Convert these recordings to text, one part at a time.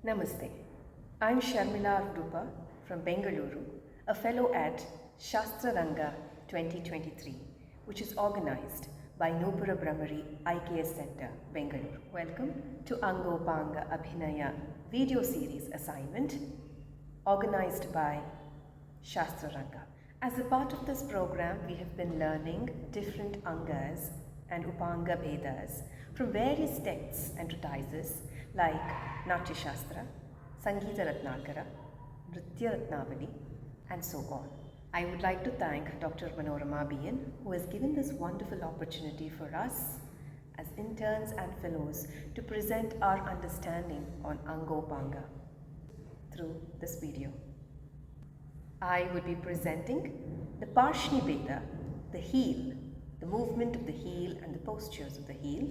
Namaste. I'm Sharmila Udupa from Bengaluru, a fellow at Shastraranga 2023, which is organized by Noopurabhramari IKS Center, Bengaluru. Welcome to Āngikābhinaya video series assignment organized by Shastraranga. As a part of this program, we have been learning different Angas and Upanga Bhedas from various texts and treatises like Natyashastra, Sangita Ratnākara, Ratnākara, and so on. I would like to thank Dr Manorama B N, who has given this wonderful opportunity for us as interns and fellows to present our understanding on Āngikābhinaya through this video. I would be presenting the Pārshni Bheda, the heel, the movement of the heel and the postures of the heel,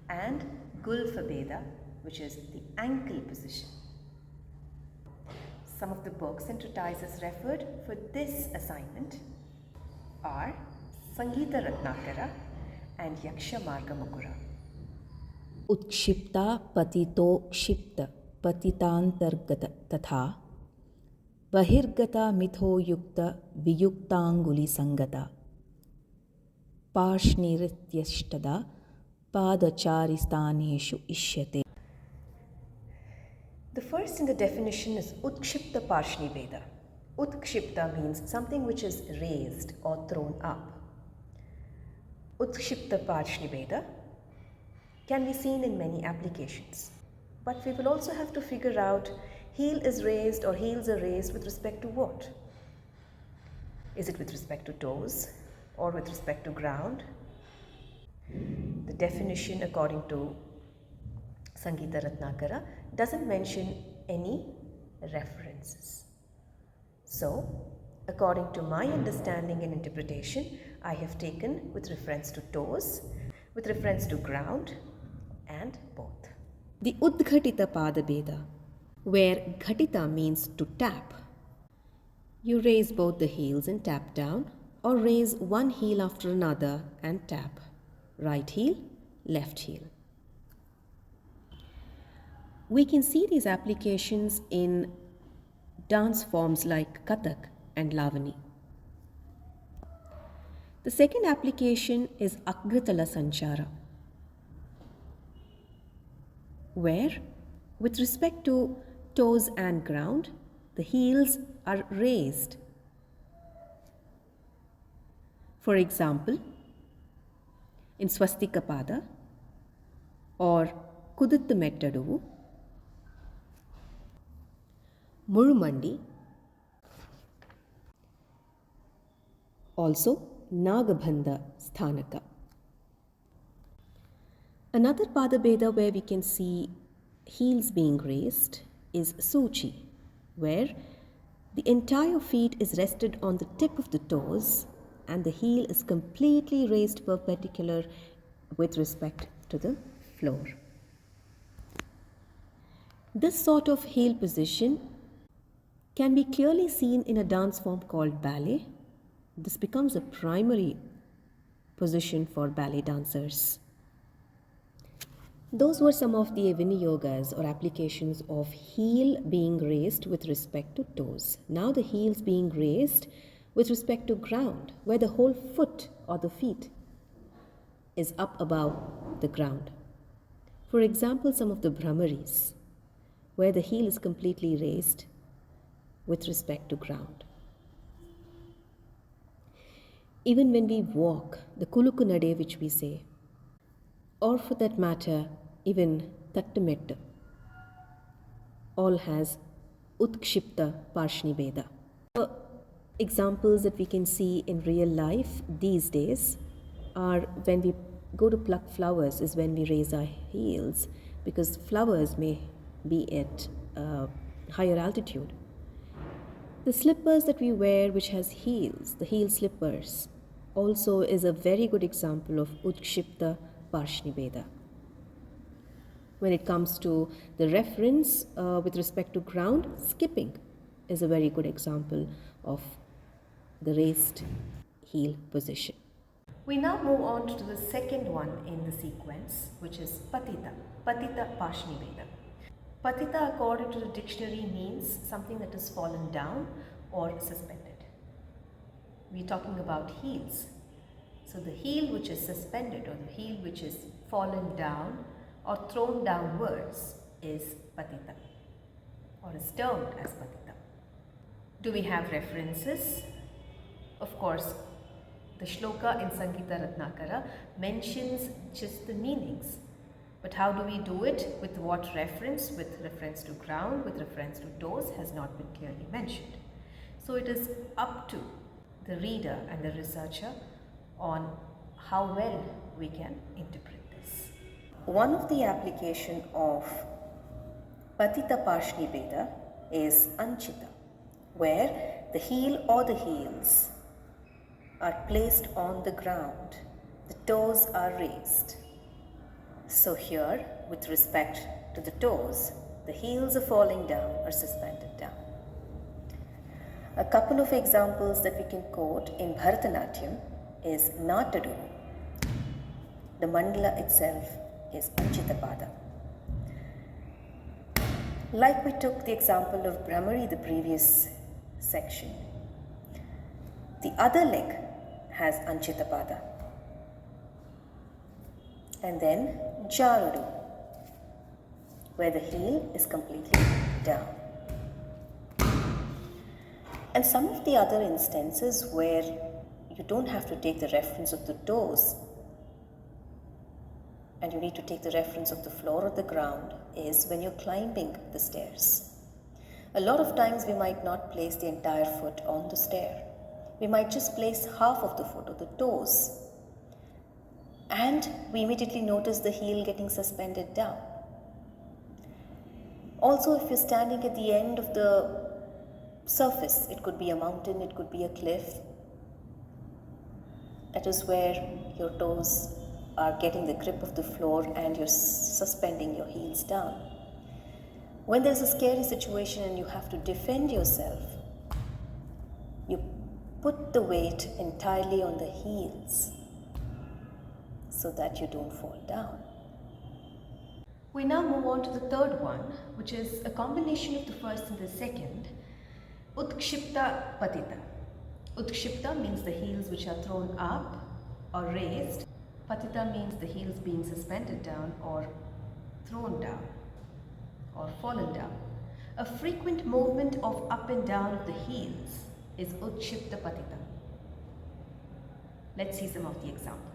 and Gulpha Bheda, which is the ankle position. Some of the books and treatises referred for this assignment are Sangita Ratnākara and Yakshamargamukura. Utshipta patito kshipta patitantargata tatha bahirgata mitho yukta viyuktanguli sangata Pārshni rityashtada Pāda charistaneshu ishyate. The first in the definition is Utkshipta Pārshni Bheda. Utkshipta means something which is raised or thrown up. Utkshipta Pārshni Bheda can be seen in many applications. But we will also have to figure out heel is raised or heels are raised with respect to what? Is it with respect to toes or with respect to ground? The definition according to Sangita Ratnākara doesn't mention any references. So, according to my understanding and interpretation, I have taken with reference to toes, with reference to ground, and both. The Udghatita Pāda Bheda, where Ghatita means to tap. You raise both the heels and tap down, or raise one heel after another and tap. Right heel, left heel. We can see these applications in dance forms like Kathak and Lavani. The second application is Agratala Sanchara, where, with respect to toes and ground, the heels are raised. For example, in Swastika Pāda or Kuduttu Mettadu, Murumandi, also Nagabandha Sthanaka. Another Pāda Bheda where we can see heels being raised is Suchi, where the entire feet is rested on the tip of the toes and the heel is completely raised perpendicular with respect to the floor. This sort of heel position can be clearly seen in a dance form called ballet. This becomes a primary position for ballet dancers. Those were some of the Viniyogas or applications of heel being raised with respect to toes. Now the heels being raised with respect to ground, where the whole foot or the feet is up above the ground. For example, some of the Bhramaris, where the heel is completely raised with respect to ground. Even when we walk, the Kulukunade which we say, or for that matter, even Tattametta, all has Utkshipta Pārshni Bheda. Examples that we can see in real life these days are when we go to pluck flowers is when we raise our heels, because flowers may be at higher altitude. The slippers that we wear which has heels, the heel slippers, also is a very good example of Utkshipta Pārshni Bheda. When it comes to the reference with respect to ground, skipping is a very good example of the raised heel position. We now move on to the second one in the sequence, which is Patita Pārshni Bheda. Patita, according to the dictionary, means something that is fallen down or suspended. We're talking about heels. So the heel which is suspended, or the heel which is fallen down or thrown downwards, is patita, or is termed as patita. Do we have references? Of course, the shloka in Sangita Ratnākara mentions just the meanings. But how do we do it? With what reference? With reference to ground, with reference to toes, has not been clearly mentioned. So it is up to the reader and the researcher on how well we can interpret this. One of the application of Patita Pārshni Bheda is Anchita, where the heel or the heels are placed on the ground, the toes are raised. So here, with respect to the toes, the heels are falling down or suspended down. A couple of examples that we can quote in Bharatanatyam is Natadu. The mandala itself is Anchita Pāda. Like we took the example of Bhramari, the previous section, the other leg has Anchita Pāda. And then Jaradu, where the heel is completely down. And some of the other instances where you don't have to take the reference of the toes and you need to take the reference of the floor or the ground is when you're climbing the stairs. A lot of times we might not place the entire foot on the stair. We might just place half of the foot or the toes, and we immediately notice the heel getting suspended down. Also, if you're standing at the end of the surface, it could be a mountain, it could be a cliff. That is where your toes are getting the grip of the floor and you're suspending your heels down. When there's a scary situation and you have to defend yourself, you put the weight entirely on the heels so that you don't fall down. We now move on to the third one, which is a combination of the first and the second, Utkshipta Patita. Utkshipta means the heels which are thrown up or raised. Patita means the heels being suspended down or thrown down or fallen down. A frequent movement of up and down of the heels is Utkshipta Patita. Let's see some of the examples.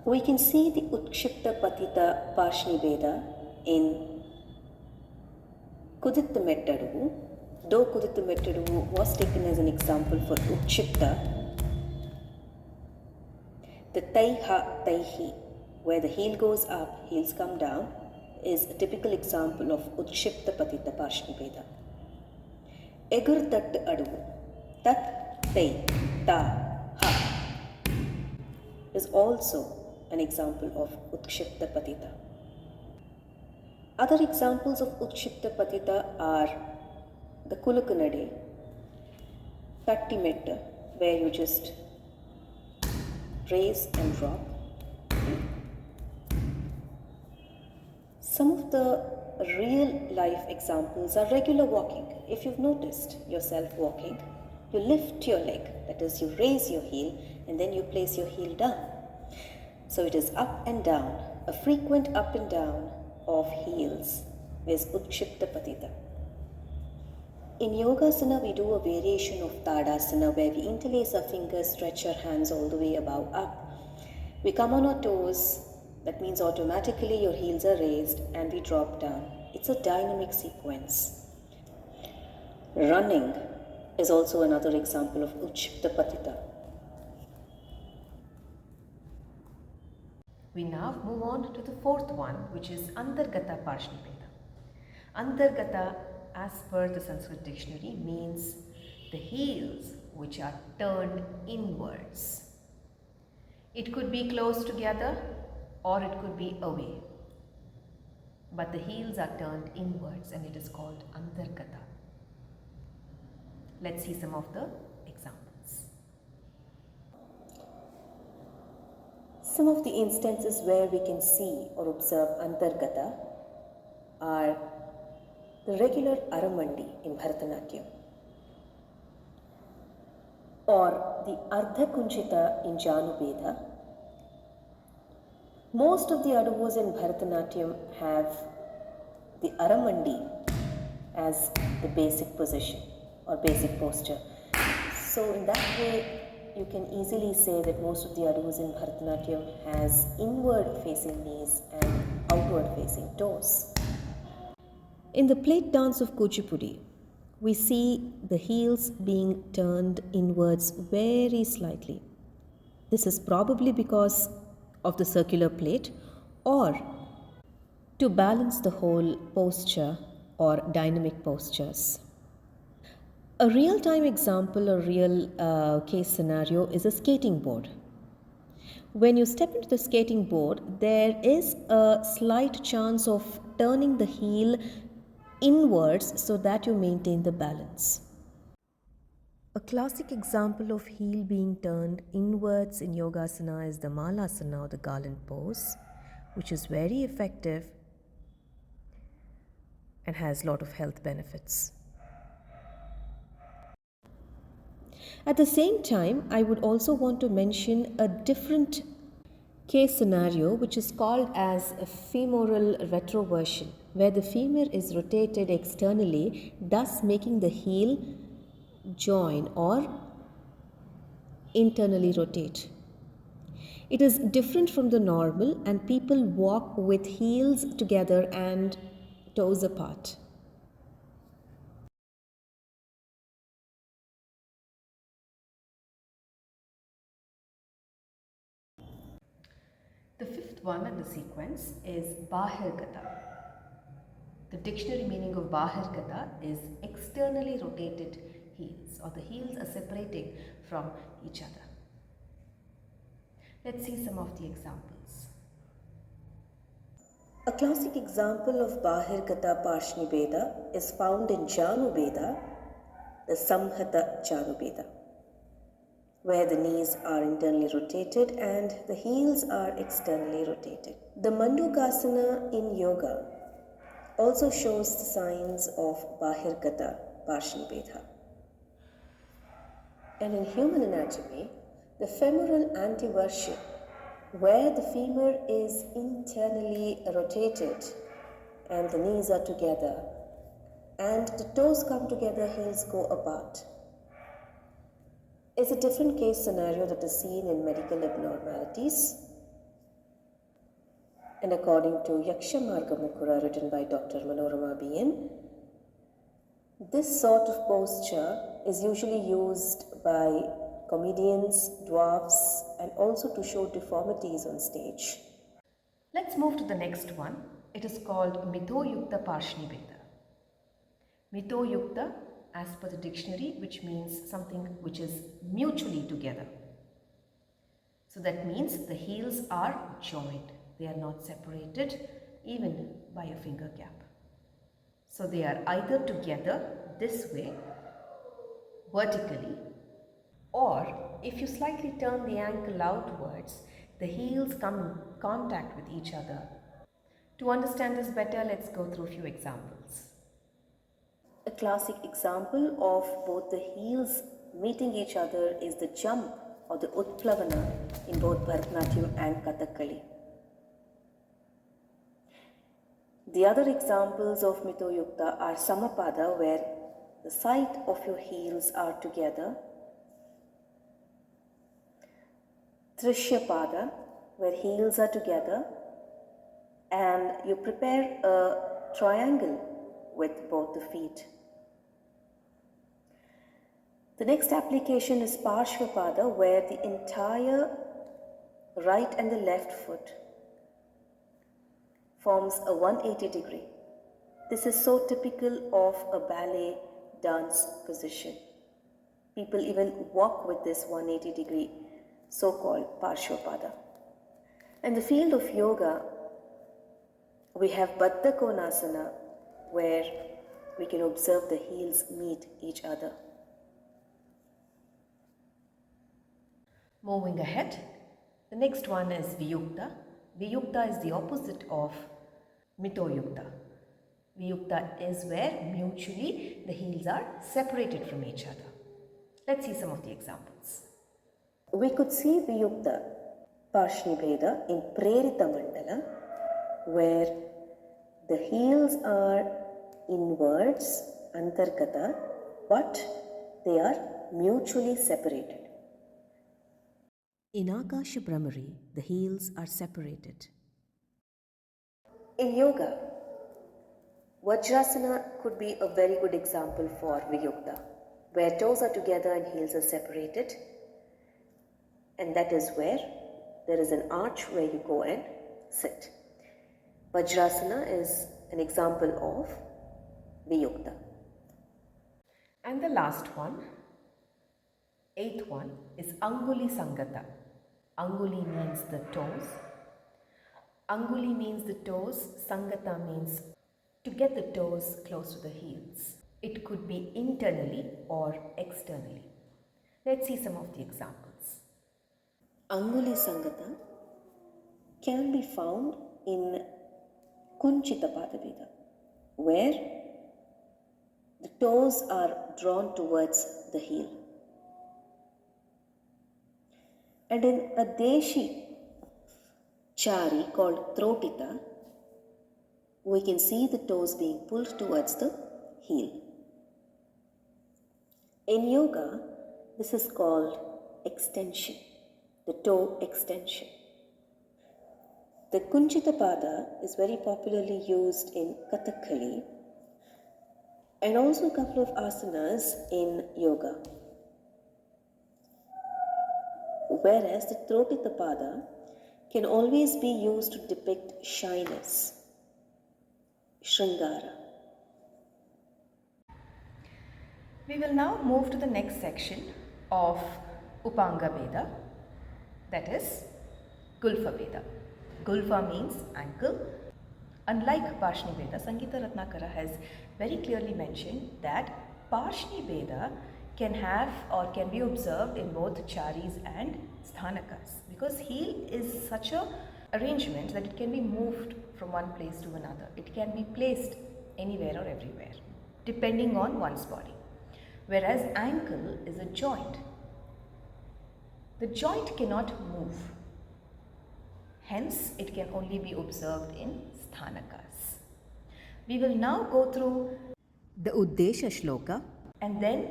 We can see the Utkshipta Patita Pārshni Bheda in Kuditta Mettaduvu. Though Kuditta Mettaduvu was taken as an example for Utkshipta, the Taiha Taihi, where the heel goes up, heels come down, is a typical example of Utkshipta Patita Pārshni Bheda. Egur Tat Aduvu, Tat Tai Ta Ha, is also an example of Utkshipta Patita. Other examples of Utkshipta Patita are the Kulukunade, Tatti Metta, where you just raise and drop. Some of the real life examples are regular walking. If you've noticed yourself walking, you lift your leg, that is, you raise your heel and then you place your heel down. So it is up and down, a frequent up and down of heels is Utkshipta Patita. In Yogasana, we do a variation of Tadasana where we interlace our fingers, stretch our hands all the way above up. We come on our toes, that means automatically your heels are raised and we drop down. It's a dynamic sequence. Running is also another example of Utkshipta Patita. We now move on to the fourth one, which is Antargata Pārshni Bheda. Antargata, as per the Sanskrit dictionary, means the heels which are turned inwards. It could be close together or it could be away, but the heels are turned inwards and it is called Antargata. Let's see some of the examples. Some of the instances where we can see or observe Antargata are the regular Aramandi in Bharatanatyam, or the Ardha Kunchita in Janubeda. Most of the aduvas in Bharatanatyam have the Aramandi as the basic position or basic posture. So in that way, you can easily say that most of the aduvas in Bharatanatyam has inward facing knees and outward facing toes. In the plate dance of Kuchipudi, we see the heels being turned inwards very slightly. This is probably because of the circular plate or to balance the whole posture or dynamic postures. A real-time example or real case scenario is a skating board. When you step into the skating board, there is a slight chance of turning the heel inwards so that you maintain the balance. A classic example of heel being turned inwards in Yogasana is the Malasana or the garland pose, which is very effective and has a lot of health benefits. At the same time, I would also want to mention a different case scenario which is called as a femoral retroversion, where the femur is rotated externally, thus making the heel join or internally rotate. It is different from the normal, and people walk with heels together and toes apart. The fifth one in the sequence is Bahirgata. The dictionary meaning of Bahirgata is externally rotated heels, or the heels are separating from each other. Let's see some of the examples. A classic example of Bahirgata Pārshni Bheda is found in Janu Bheda, the Samhata Janu Bheda, where the knees are internally rotated and the heels are externally rotated. The Mandukasana in yoga also shows the signs of Bahirgata Pārshni Bheda. And in human anatomy, the femoral anteversion, where the femur is internally rotated and the knees are together and the toes come together, heels go apart, is a different case scenario that is seen in medical abnormalities. And according to Yakshamargamukura, written by Dr Manorama B N, this sort of posture is usually used by comedians, dwarfs, and also to show deformities on stage. Let's move to the next one. It is called Mito Yukta Pārshni Bheda. Mito Yukta, as per the dictionary, which means something which is mutually together. So that means the heels are joined. They are not separated even by a finger gap. So they are either together this way, vertically, or if you slightly turn the ankle outwards, the heels come in contact with each other. To understand this better, let's go through a few examples. A classic example of both the heels meeting each other is the jump or the Utplavana in both Bharatanatyam and Kathakali. The other examples of Mito Yukta are Samapada, where the side of your heels are together, Trishya Pāda, where heels are together, and you prepare a triangle with both the feet. The next application is Pārshva Pāda, where the entire right and the left foot forms a 180 degree. This is so typical of a ballet dance position. People even walk with this 180 degree, so-called Pārshva Pāda. In the field of yoga, we have Baddha Konasana, where we can observe the heels meet each other. Moving ahead, the next one is Viyukta. Viyukta is the opposite of Mito Yukta. Viyukta is where mutually the heels are separated from each other. Let's see some of the examples. We could see Viyukta Pārshni Bheda in Prerita Mandala, where the heels are inwards, Antargata, but they are mutually separated. In Āngikābhinaya, the heels are separated. In yoga, Vajrasana could be a very good example for Viyukta, where toes are together and heels are separated. And that is where there is an arch where you go and sit. Vajrasana is an example of Viyukta. And the last one, eighth one, is Anguli Sangata. Anguli means the toes. Anguli means the toes. Sangata means to get the toes close to the heels. It could be internally or externally. Let's see some of the examples. Anguli Sangata can be found in Kunchita Pada Bheda, where the toes are drawn towards the heel. And in a Deshi chari called Trotita, we can see the toes being pulled towards the heel. In yoga, this is called extension, the toe extension. The Kunchita Pada is very popularly used in Kathakali and also a couple of asanas in yoga. Whereas the Trotita Pada can always be used to depict shyness, Shringara. We will now move to the next section of Upanga Bheda, that is Gulpha Bheda. Gulpha means ankle. Unlike Pārshni Bheda, Sangita Ratnākara has very clearly mentioned that Pārshni Bheda can have or can be observed in both charis and sthanakas, because heel is such a arrangement that it can be moved from one place to another. It can be placed anywhere or everywhere depending on one's body. Whereas ankle is a joint. The joint cannot move. Hence, it can only be observed in sthanakas. We will now go through The Uddesha Shloka and then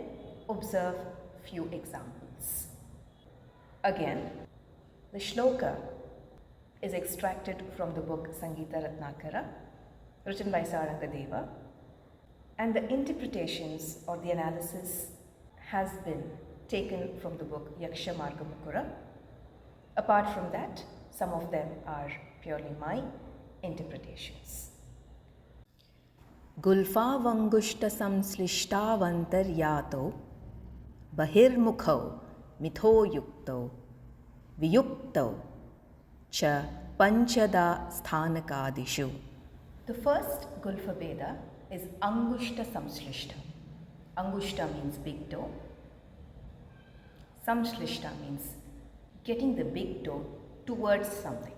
observe few examples. Again, the shloka is extracted from the book Sangita Ratnākara, written by Sarangadeva, and the interpretations or the analysis has been taken from the book Yakshamargamukura. Apart from that, some of them are purely my interpretations. Gulfavangushta samslishtavantaryato bahirmukhau mitho yukto viyukto cha panchada sthanakadishu. The first Gulpha Bheda is Angushta Samslishta. Angushta means big toe. Samslishta means getting the big toe towards something.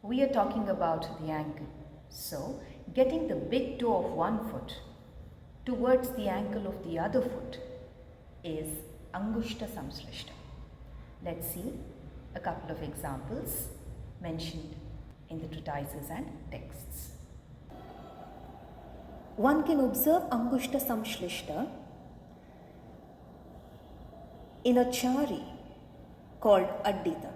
We are talking about the ankle. So, getting the big toe of one foot towards the ankle of the other foot is Angushta Samslishta. Let's see a couple of examples mentioned in the treatises and texts. One can observe Angushta Samslishta in a chari called Addita.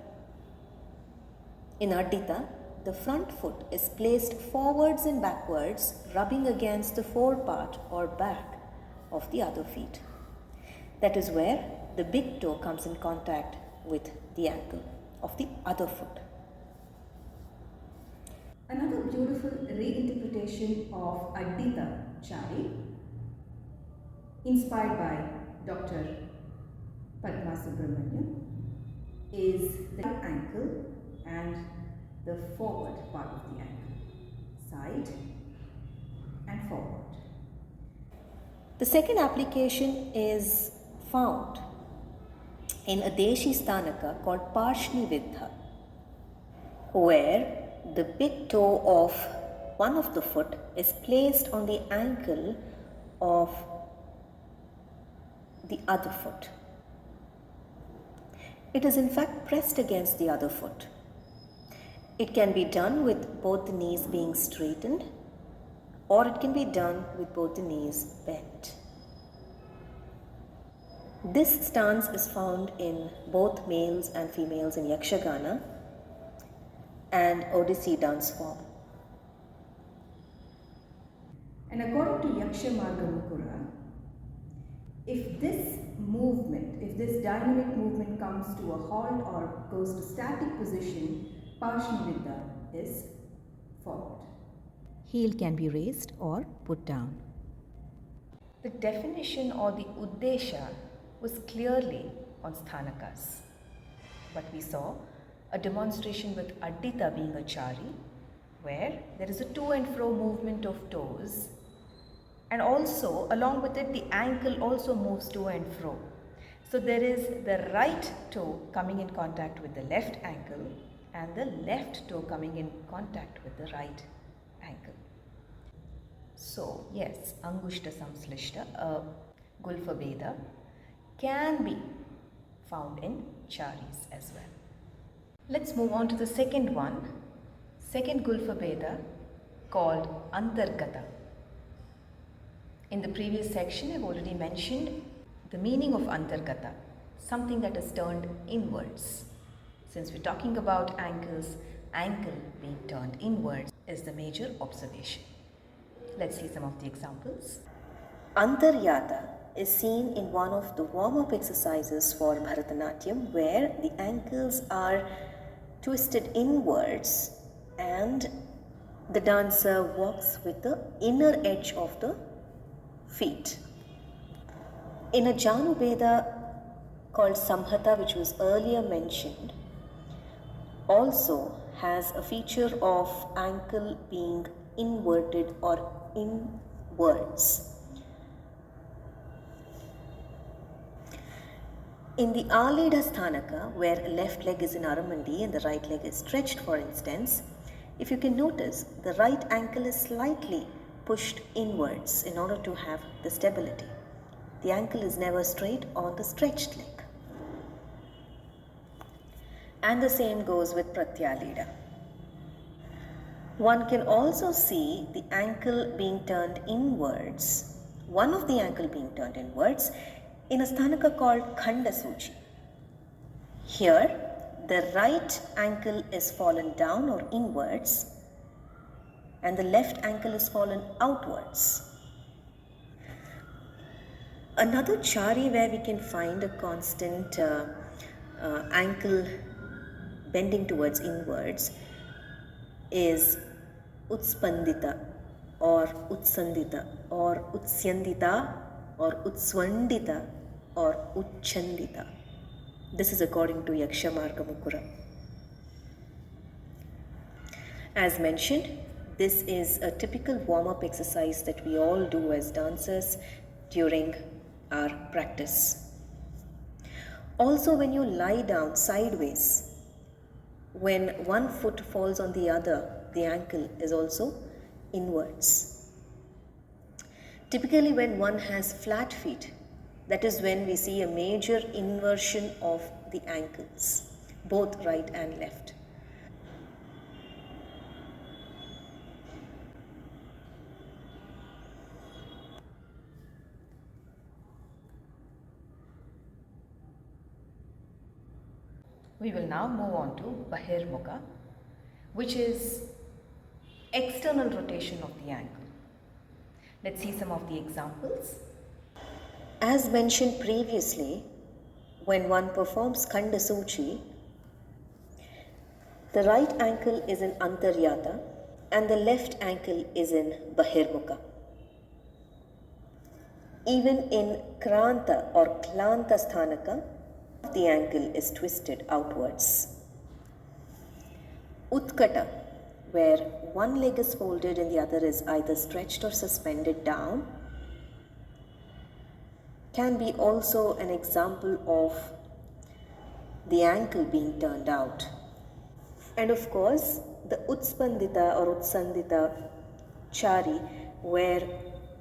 In Addita, the front foot is placed forwards and backwards, rubbing against the forepart or back of the other feet. That is where the big toe comes in contact with the ankle of the other foot. Another beautiful reinterpretation of Addita Chari, inspired by Dr. Subhramanya, is the ankle and the forward part of the ankle, side and forward. The second application is found in a Deshi Sthanaka called Pārshni Vidha, where the big toe of one of the foot is placed on the ankle of the other foot. It is in fact pressed against the other foot. It can be done with both the knees being straightened, or it can be done with both the knees bent. This stance is found in both males and females in Yakshagana and Odissi dance form. And according to Yakshamargamukura, if this movement, if this dynamic movement comes to a halt or goes to static position, Pārshni is formed. Heel can be raised or put down. The definition or the uddesha was clearly on sthanakas. But we saw a demonstration with Addita being a chari, where there is a to and fro movement of toes, and also along with it the ankle also moves to and fro. So there is the right toe coming in contact with the left ankle and the left toe coming in contact with the right ankle. So yes, Angushta Samslishta, a Gulpha Bheda, can be found in charis as well. Let's move on to the second one, second Gulpha Bheda called Antargata. In the previous section, I've already mentioned the meaning of Antargata, something that is turned inwards. Since we're talking about ankles, ankle being turned inwards is the major observation. Let's see some of the examples. Antaryata is seen in one of the warm-up exercises for Bharatanatyam, where the ankles are twisted inwards and the dancer walks with the inner edge of the feet. In a Janu Bheda called Samhata, which was earlier mentioned, also has a feature of ankle being inverted or inwards. In the Aleda Sthanaka, where left leg is in Aramandi and the right leg is stretched, for instance, if you can notice, the right ankle is slightly pushed inwards in order to have the stability. The ankle is never straight on the stretched leg. And the same goes with Pratyaleda. One can also see the ankle being turned inwards, one of the ankle being turned inwards, in a sthanaka called Khandasuchi. Here, the right ankle is fallen down or inwards and the left ankle is fallen outwards. Another chari where we can find a constant ankle bending towards inwards is Utspandita or Utsandita or Utsyandita or Utswandita or Uchchandita. This is according to Yakshamargamukura. As mentioned, this is a typical warm-up exercise that we all do as dancers during our practice. Also, when you lie down sideways, when one foot falls on the other, the ankle is also inwards. Typically, when one has flat feet, that is when we see a major inversion of the ankles, both right and left. We will now move on to Bahirmukha, which is external rotation of the ankle. Let's see some of the examples. As mentioned previously, when one performs Khandasuchi, the right ankle is in Antaryata and the left ankle is in Bahirmukha. Even in Kranta or Klanta Sthanaka, the ankle is twisted outwards. Utkata, where one leg is folded and the other is either stretched or suspended down, can be also an example of the ankle being turned out. And of course, the Utspandita or Utsandita chari, where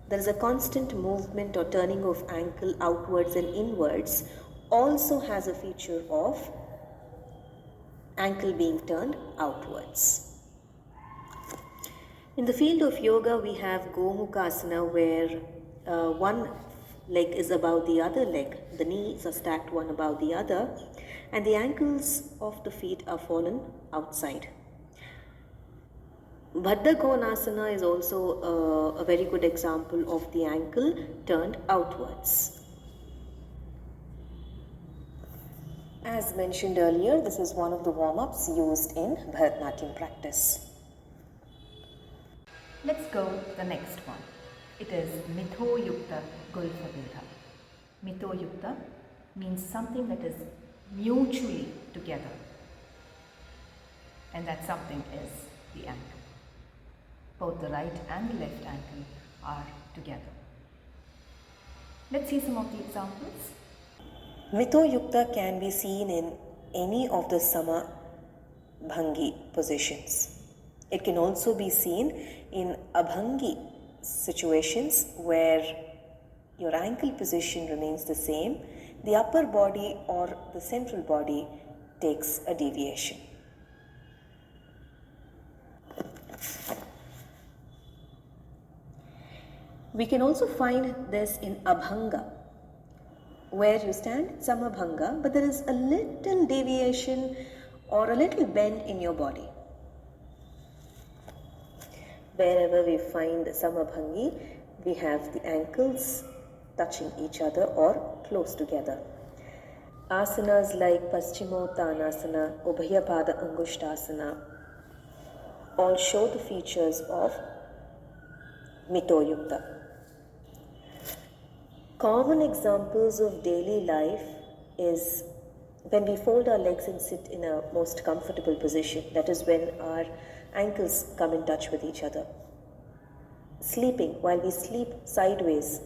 there is a constant movement or turning of ankle outwards and inwards, also has a feature of ankle being turned outwards. In the field of yoga, we have Gomukhasana, where one leg is above the other leg, the knees are stacked one above the other, and the ankles of the feet are fallen outside. Baddha Konasana is also a very good example of the ankle turned outwards. As mentioned earlier, this is one of the warm-ups used in Bharatanatyam practice. Let's go to the next one. It is Mitho Yukta Gulpha Bheda. Mitho Yukta means something that is mutually together, and that something is the ankle. Both the right and the left ankle are together. Let's see some of the examples. Mitho Yukta can be seen in any of the Samabhangi positions. It can also be seen in Abhangi situations where your ankle position remains the same, the upper body or the central body takes a deviation. We can also find this in Abhanga, where you stand Samabhanga, but there is a little deviation or a little bend in your body. Wherever we find Samabhangi, we have the ankles touching each other or close together. Asanas like Paschimottanasana, Ubhaya Pāda Angushtasana all show the features of Mitho Yukta. Common examples of daily life is when we fold our legs and sit in a most comfortable position. That is when our ankles come in touch with each other. Sleeping, while we sleep sideways,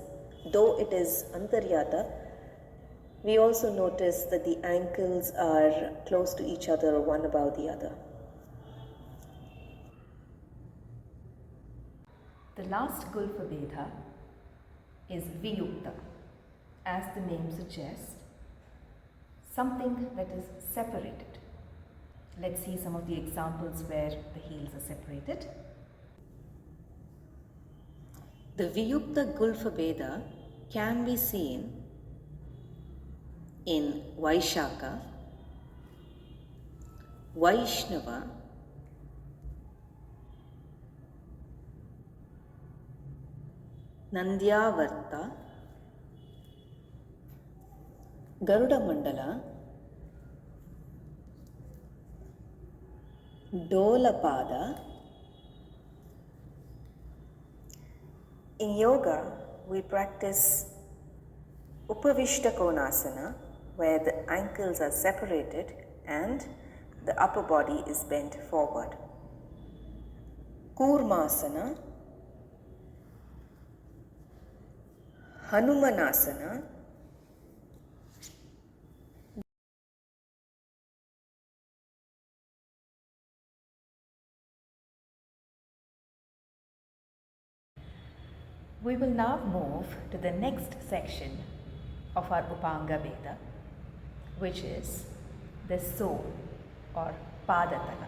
though it is antaryata, we also notice that the ankles are close to each other or one above the other. The last Gulpha Bheda is Viyukta. As the name suggests, something that is separated. Let's see some of the examples where the heels are separated. The Viyukta Gulpha Bheda can be seen in Vaishaka, Vaishnava, Nandyavarta, Garuda Mandala, Dolapada. In yoga, we practice Upavishta Konasana, where the ankles are separated and the upper body is bent forward. Kurmasana, Hanumanasana, We will now move to the next section of our Upanga Bheda, which is the soul or Pāda tala.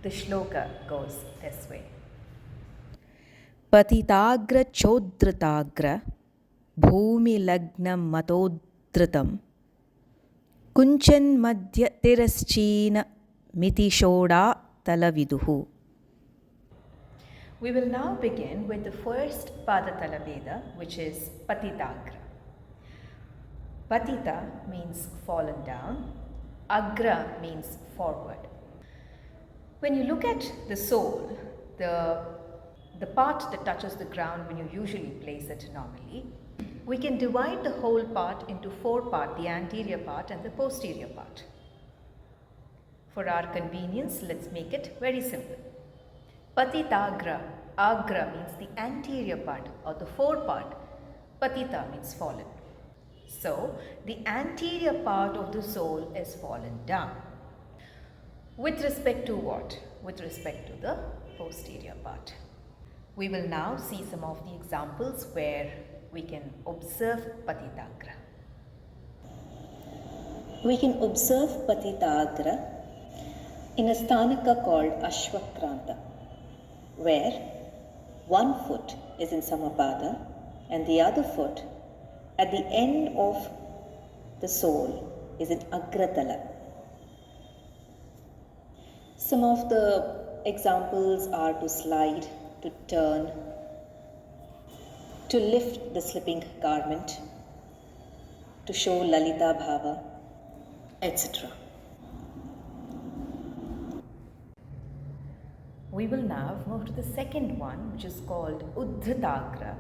The shloka goes this way. Patitagra chodritagra bhumi lagnam matodritam kunchan madhya tiraschina mitishoda talaviduhu. We will now begin with the first Pāda tala Bheda, which is Patitagra. Patita means fallen down, Agra means forward. When you look at the sole, the part that touches the ground when you usually place it normally, we can divide the whole part into four parts, the anterior part and the posterior part. For our convenience, let's make it very simple. Patitagra, agra means the anterior part or the forepart, patita means fallen. So, the anterior part of the sole is fallen down. With respect to what? With respect to the posterior part. We will now see some of the examples where we can observe Patitagra. We can observe Patitagra in a sthanaka called Ashvakranta, where one foot is in Samapada and the other foot at the end of the sole is in Agratala. Some of the examples are to slide, to turn, to lift the slipping garment, to show Lalita Bhava, etc. We will now move to the second one, which is called Uddhatagra.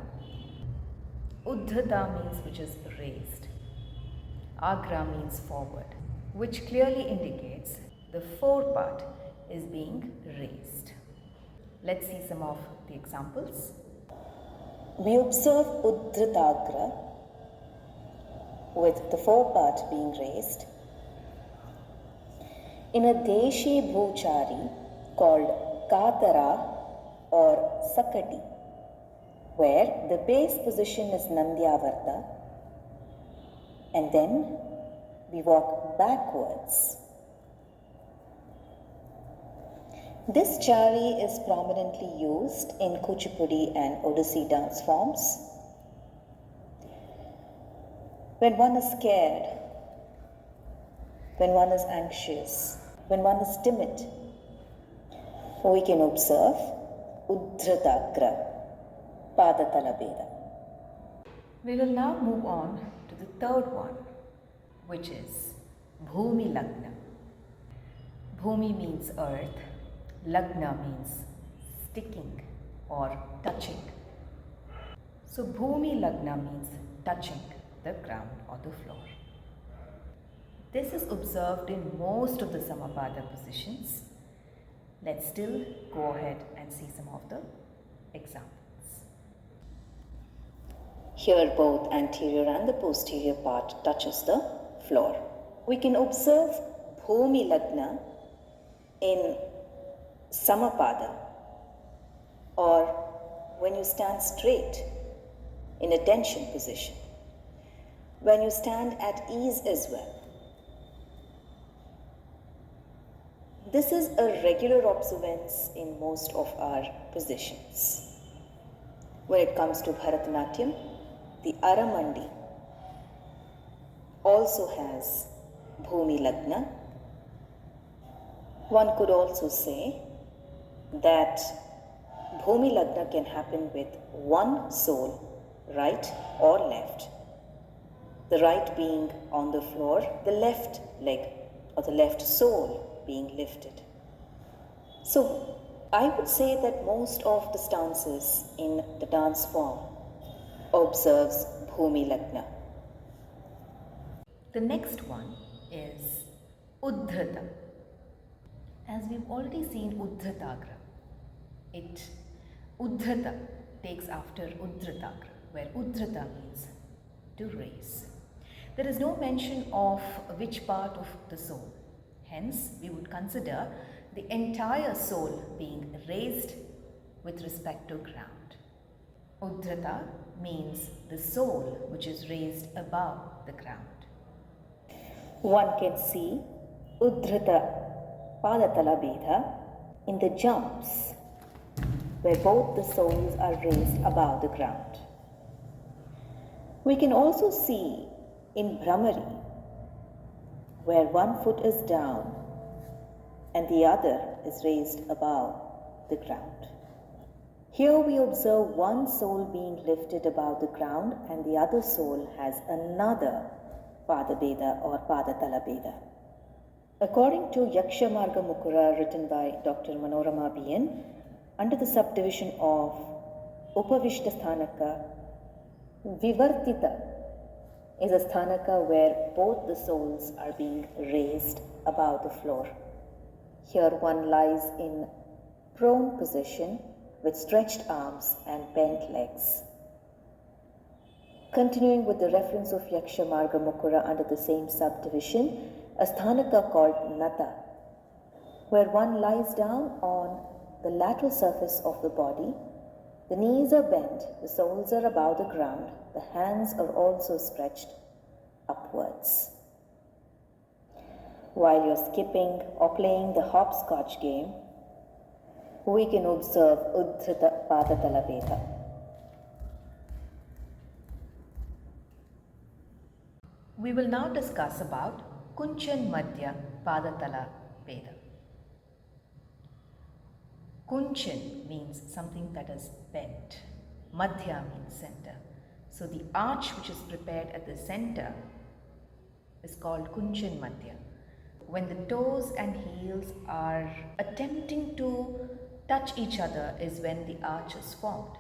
Uddhata means which is raised. Agra means forward, which clearly indicates the forepart is being raised. Let's see some of the examples. We observe Uddhatagra with the forepart being raised in a Deshi Bhuchari called Katara or Sakati, where the base position is Nandyavarta and then we walk backwards. This chari is prominently used in Kuchipudi and Odissi dance forms. When one is scared, when one is anxious, when one is timid, we can observe Uddhatagra, Pada Talabeda. We will now move on to the third one, which is Bhumi Lagna. Bhumi means earth, Lagna means sticking or touching. So Bhumi Lagna means touching the ground or the floor. This is observed in most of the Samapada positions. Let's still go ahead and see some of the examples. Here both anterior and the posterior part touches the floor. We can observe Bhumi Lagna in Samapada or when you stand straight in a tension position, when you stand at ease as well. This is a regular observance in most of our positions. When it comes to Bharatanatyam, the Aramandi also has Bhumi Lagna. One could also say that Bhumi Lagna can happen with one sole, right or left. The right being on the floor, the left leg or the left sole being lifted. So I would say that most of the stances in the dance form observes Bhumi Lagna. The next one is Uddhata. As we've already seen Uddhatagra, Uddhata takes after Uddhatagra, where Uddhata means to raise. There is no mention of which part of the soul. Hence, we would consider the entire soul being raised with respect to ground. Uddhata means the soul which is raised above the ground. One can see Uddhata Pada Talabeda in the jumps where both the soles are raised above the ground. We can also see in Bhramari where one foot is down and the other is raised above the ground. Here we observe one sole being lifted above the ground and the other sole has another Pada Beda or Pada Talabeda. According to Yakshamargamukura written by Dr Manorama B N, under the subdivision of Upavishta Sthanaka, Vivartita is a sthanaka where both the soles are being raised above the floor. Here one lies in prone position with stretched arms and bent legs. Continuing with the reference of Yakshamargamukura under the same subdivision, a sthanaka called Nata, where one lies down on the lateral surface of the body. The knees are bent, the soles are above the ground, the hands are also stretched upwards. While you're skipping or playing the hopscotch game, we can observe Uddhita Pada Veda. We will now discuss about Kunchan Madhya Padatala Veda. Kunchan means something that is bent. Madhya means center. So the arch which is prepared at the center is called Kunchan Madhya. When the toes and heels are attempting to touch each other is when the arch is formed.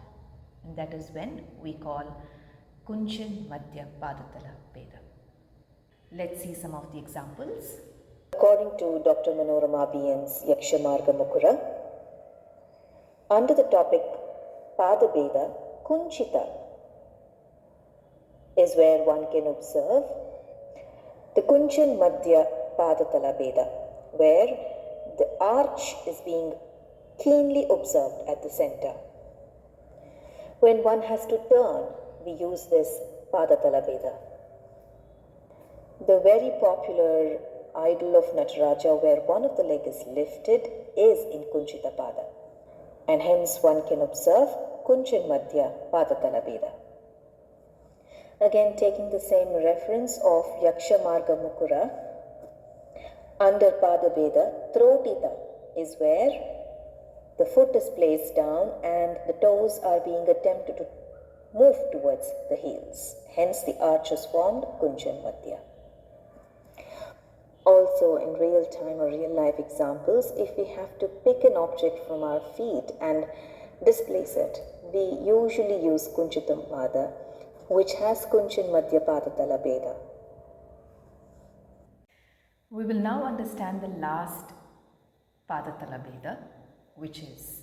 And that is when we call Kunchan Madhya Padatala Veda. Let's see some of the examples. According to Dr Manorama B N's Yakshamargamukura, under the topic Pāda Veda, Kunchita is where one can observe the Kunchan Madhya Padatala Veda, where the arch is being keenly observed at the center. When one has to turn, we use this Padatala Veda. The very popular idol of Nataraja, where one of the leg is lifted, is in Kunchita Pada, and hence one can observe Kunchan Madhya Padatala Veda. Again, taking the same reference of Yakshamargamukura, under Pada Veda, Trotita is where the foot is placed down and the toes are being attempted to move towards the heels. Hence the arch is formed, Kunchan Madhya. Also, in real time or real life examples, if we have to pick an object from our feet and displace it, we usually use Kunchitam Pada, which has Kunchan Madhya Padatala Veda. We will now understand the last Padatala Veda, which is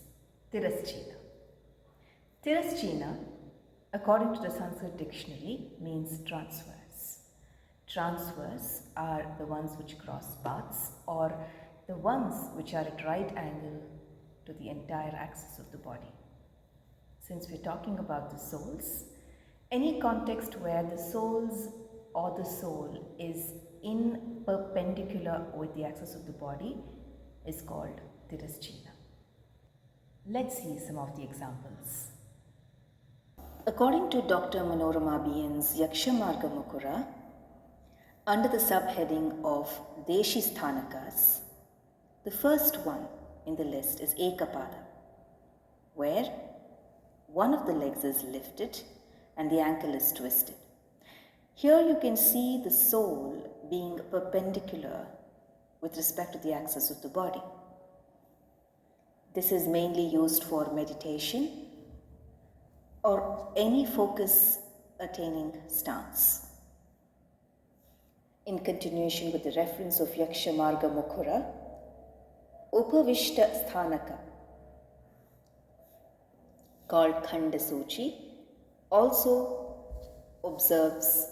Tiraschina. Tiraschina, according to the Sanskrit dictionary, means transverse. Transverse are the ones which cross paths or the ones which are at right angle to the entire axis of the body. Since we're talking about the soles, any context where the soles or the sole is in perpendicular with the axis of the body is called Tiraschina. Let's see some of the examples. According to Dr Manorama B N's Yakshamargamukura, under the subheading of Deshi Sthanakas, the first one in the list is Ekapada, where one of the legs is lifted and the ankle is twisted. Here you can see the sole being perpendicular with respect to the axis of the body. This is mainly used for meditation or any focus attaining stance. In continuation with the reference of Yakshamargamukura, Upavishta Sthanaka, called Khandasuchi, also observes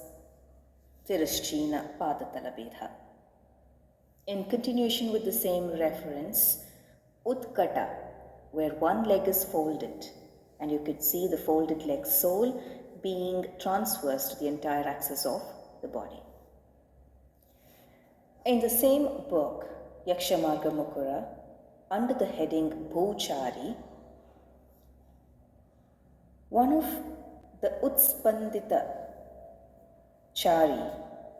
Tiraschina Padatala Veda. In continuation with the same reference, Utkata, where one leg is folded, and you could see the folded leg sole being transverse to the entire axis of the body. In the same book, Yakshamargamukura, under the heading Bhuchari, one of the Utspandita Chari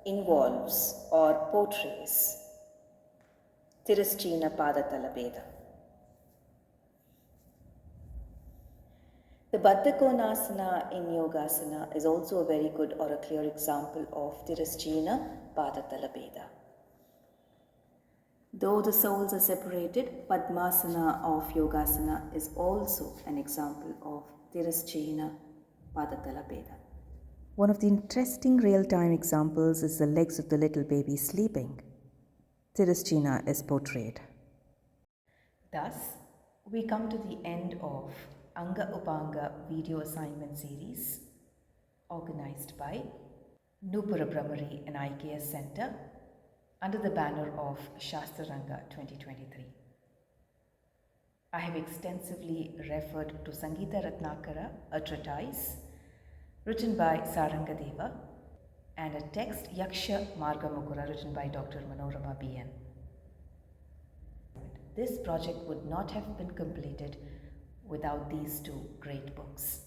involves or portrays Tiraschina Padatala Veda. The Baddhakonasana in Yogasana is also a very good or a clear example of Tiraschina Padatala Veda. Though the soles are separated, Padmasana of Yogasana is also an example of Tiraschina Padatala Veda. One of the interesting real-time examples is the legs of the little baby sleeping. Tiraschina is portrayed. Thus, we come to the end of Anga Upanga video assignment series organized by Noopurabhramari and IKS Center under the banner of Shastra Ranga 2023. I have extensively referred to Sangita Ratnākara, a treatise written by Sarangadeva, and a text Yakshamargamukura written by Dr Manorama B N. This project would not have been completed without these two great books.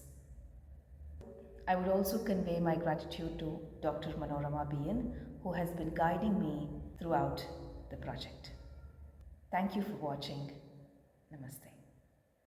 I would also convey my gratitude to Dr Manorama B N, who has been guiding me throughout the project. Thank you for watching. Namaste.